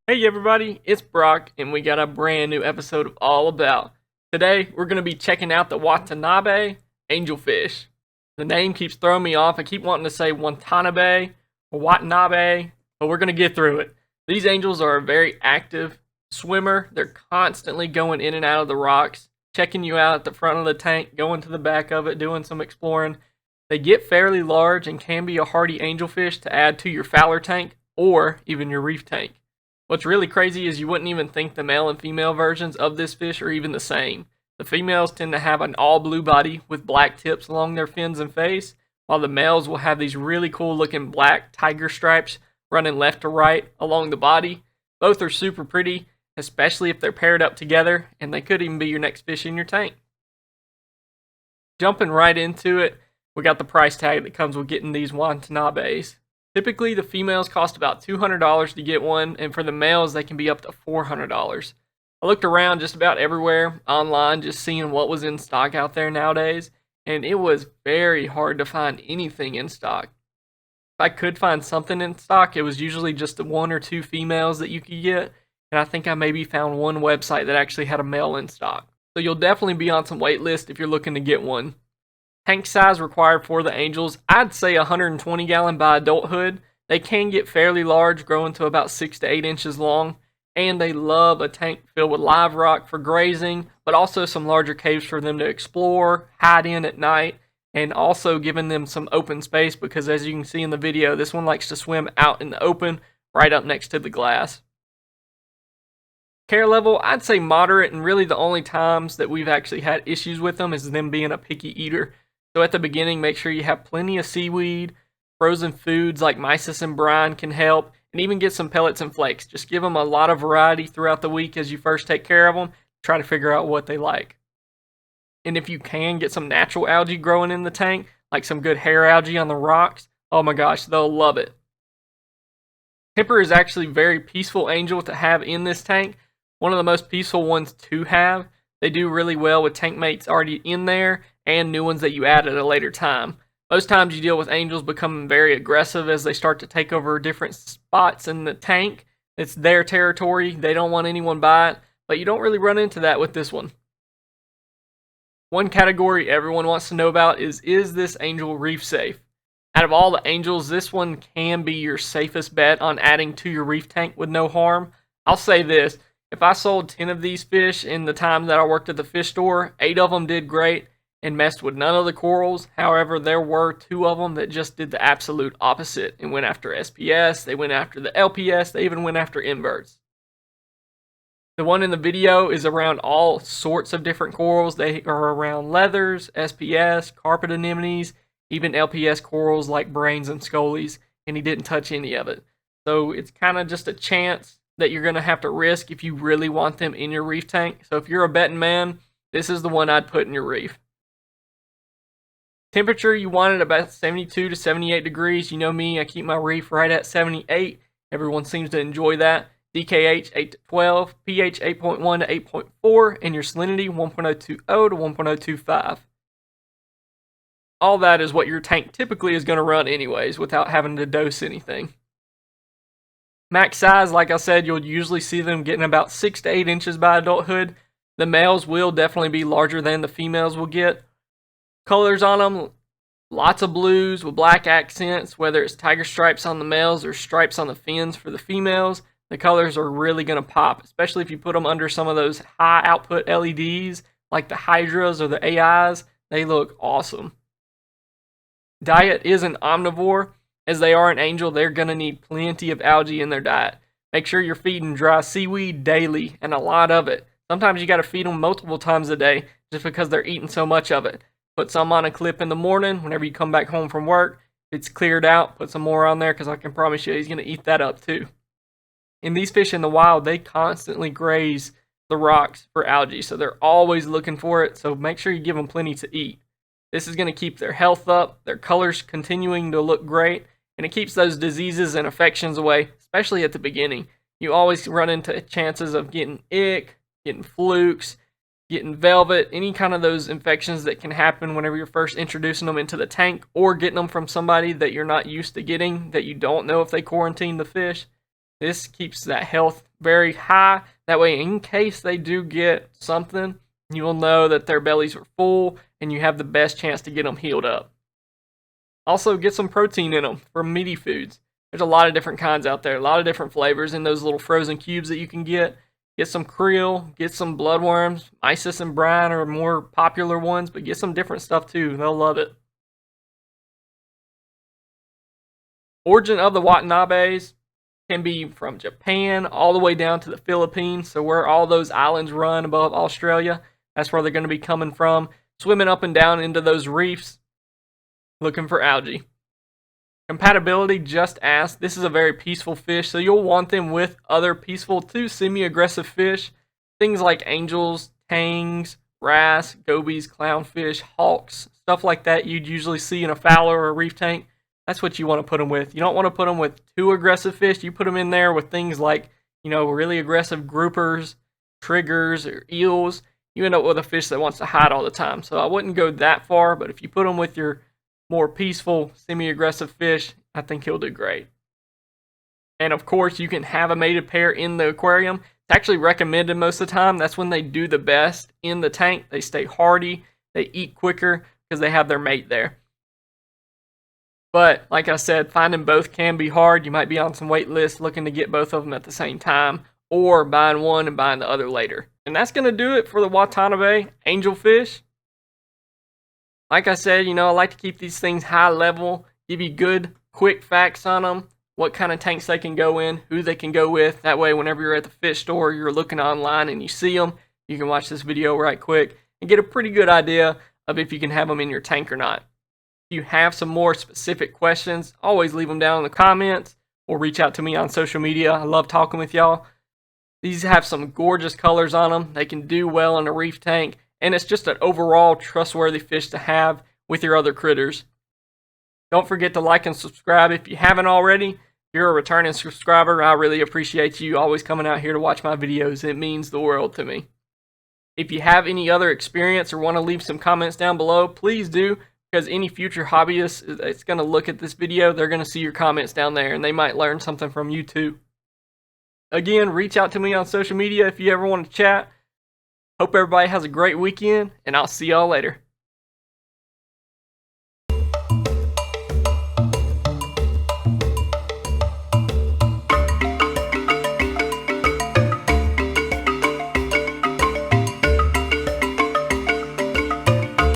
Hey everybody, it's Brock, and we got a brand new episode of All About. Today, we're going to be checking out the Watanabei Angelfish. The name keeps throwing me off. I keep wanting to say Watanabei or Watanabe, but we're going to get through it. These angels are a very active swimmer. They're constantly going in and out of the rocks, checking you out at the front of the tank, going to the back of it, doing some exploring. They get fairly large and can be a hardy angelfish to add to your FOWLR tank or even your reef tank. What's really crazy is you wouldn't even think the male and female versions of this fish are even the same. The females tend to have an all blue body with black tips along their fins and face, while the males will have these really cool looking black tiger stripes running left to right along the body. Both are super pretty, especially if they're paired up together, and they could even be your next fish in your tank. Jumping right into it, we got the price tag that comes with getting these Watanabeis. Typically, the females cost about $200 to get one, and for the males, they can be up to $400. I looked around just about everywhere online, just seeing what was in stock out there nowadays, and it was very hard to find anything in stock. If I could find something in stock, it was usually just the one or two females that you could get, and I think I maybe found one website that actually had a male in stock. So you'll definitely be on some wait list if you're looking to get one. Tank size required for the angels, I'd say 120 gallon by adulthood. They can get fairly large, growing to about 6 to 8 inches long, and they love a tank filled with live rock for grazing, but also some larger caves for them to explore, hide in at night, and also giving them some open space because as you can see in the video, this one likes to swim out in the open right up next to the glass. Care level, I'd say moderate, and really the only times that we've actually had issues with them is them being a picky eater. So at the beginning, make sure you have plenty of seaweed, frozen foods like mysis and brine can help, and even get some pellets and flakes. Just give them a lot of variety throughout the week as you first take care of them. Try to figure out what they like. And if you can, get some natural algae growing in the tank, like some good hair algae on the rocks. Oh my gosh, they'll love it. Temper is actually a very peaceful angel to have in this tank. One of the most peaceful ones to have. They do really well with tank mates already in there and new ones that you add at a later time. Most times you deal with angels becoming very aggressive as they start to take over different spots in the tank. It's their territory. They don't want anyone by it, but you don't really run into that with this one. One category everyone wants to know about is this angel reef safe? Out of all the angels, this one can be your safest bet on adding to your reef tank with no harm. I'll say this. If I sold 10 of these fish in the time that I worked at the fish store, 8 of them did great and messed with none of the corals. However, there were 2 of them that just did the absolute opposite and went after SPS, they went after the LPS, they even went after inverts. The one in the video is around all sorts of different corals. They are around leathers, SPS, carpet anemones, even LPS corals like brains and scolies, and he didn't touch any of it. So it's kind of just a chance that you're going to have to risk if you really want them in your reef tank. So if you're a betting man, this is the one I'd put in your reef. Temperature, you want it about 72 to 78 degrees. You know me, I keep my reef right at 78. Everyone seems to enjoy that. DKH 8 to 12, pH 8.1 to 8.4, and your salinity 1.020 to 1.025. All that is what your tank typically is going to run anyways without having to dose anything. Max size, like I said, you'll usually see them getting about 6 to 8 inches by adulthood. The males will definitely be larger than the females will get. Colors on them, lots of blues with black accents, whether it's tiger stripes on the males or stripes on the fins for the females. The colors are really going to pop, especially if you put them under some of those high output LEDs like the Hydras or the AIs. They look awesome. Diet is an omnivore. As they are an angel, they're going to need plenty of algae in their diet. Make sure you're feeding dry seaweed daily and a lot of it. Sometimes you got to feed them multiple times a day just because they're eating so much of it. Put some on a clip in the morning whenever you come back home from work. If it's cleared out, put some more on there because I can promise you he's going to eat that up too. And these fish in the wild, they constantly graze the rocks for algae, so they're always looking for it, so make sure you give them plenty to eat. This is going to keep their health up, their colors continuing to look great, and it keeps those diseases and infections away, especially at the beginning. You always run into chances of getting ick, getting flukes, getting velvet, any kind of those infections that can happen whenever you're first introducing them into the tank or getting them from somebody that you're not used to getting, that you don't know if they quarantine the fish. This keeps that health very high. That way, in case they do get something, you'll know that their bellies are full and you have the best chance to get them healed up. Also, get some protein in them from meaty foods. There's a lot of different kinds out there, a lot of different flavors in those little frozen cubes that you can get. Get some krill, get some bloodworms. Isis and brine are more popular ones, but get some different stuff too. They'll love it. Origin of the Watanabes can be from Japan all the way down to the Philippines. So where all those islands run above Australia, that's where they're going to be coming from. Swimming up and down into those reefs, looking for algae. Compatibility, just ask. This is a very peaceful fish, so you'll want them with other peaceful to semi-aggressive fish. Things like angels, tangs, wrasse, gobies, clownfish, hawks, stuff like that you'd usually see in a FOWLR or a reef tank. That's what you want to put them with. You don't want to put them with too aggressive fish. You put them in there with things like, really aggressive groupers, triggers, or eels. You end up with a fish that wants to hide all the time. So I wouldn't go that far, but if you put them with your more peaceful, semi-aggressive fish, I think he'll do great. And of course, you can have a mated pair in the aquarium. It's actually recommended most of the time. That's when they do the best in the tank. They stay hardy, they eat quicker because they have their mate there. But like I said, finding both can be hard. You might be on some wait lists looking to get both of them at the same time, or buying one and buying the other later. And that's going to do it for the Watanabei Angelfish. Like I said, I like to keep these things high level, give you good, quick facts on them, what kind of tanks they can go in, who they can go with. That way, whenever you're at the fish store, you're looking online and you see them, you can watch this video right quick and get a pretty good idea of if you can have them in your tank or not. If you have some more specific questions, always leave them down in the comments or reach out to me on social media. I love talking with y'all. These have some gorgeous colors on them. They can do well in a reef tank. And it's just an overall trustworthy fish to have with your other critters. Don't forget to like and subscribe if you haven't already. If you're a returning subscriber, I really appreciate you always coming out here to watch my videos. It means the world to me. If you have any other experience or want to leave some comments down below, please do, because any future hobbyist that's going to look at this video, they're going to see your comments down there and they might learn something from you too. Again, reach out to me on social media if you ever want to chat. Hope everybody has a great weekend, and I'll see y'all later.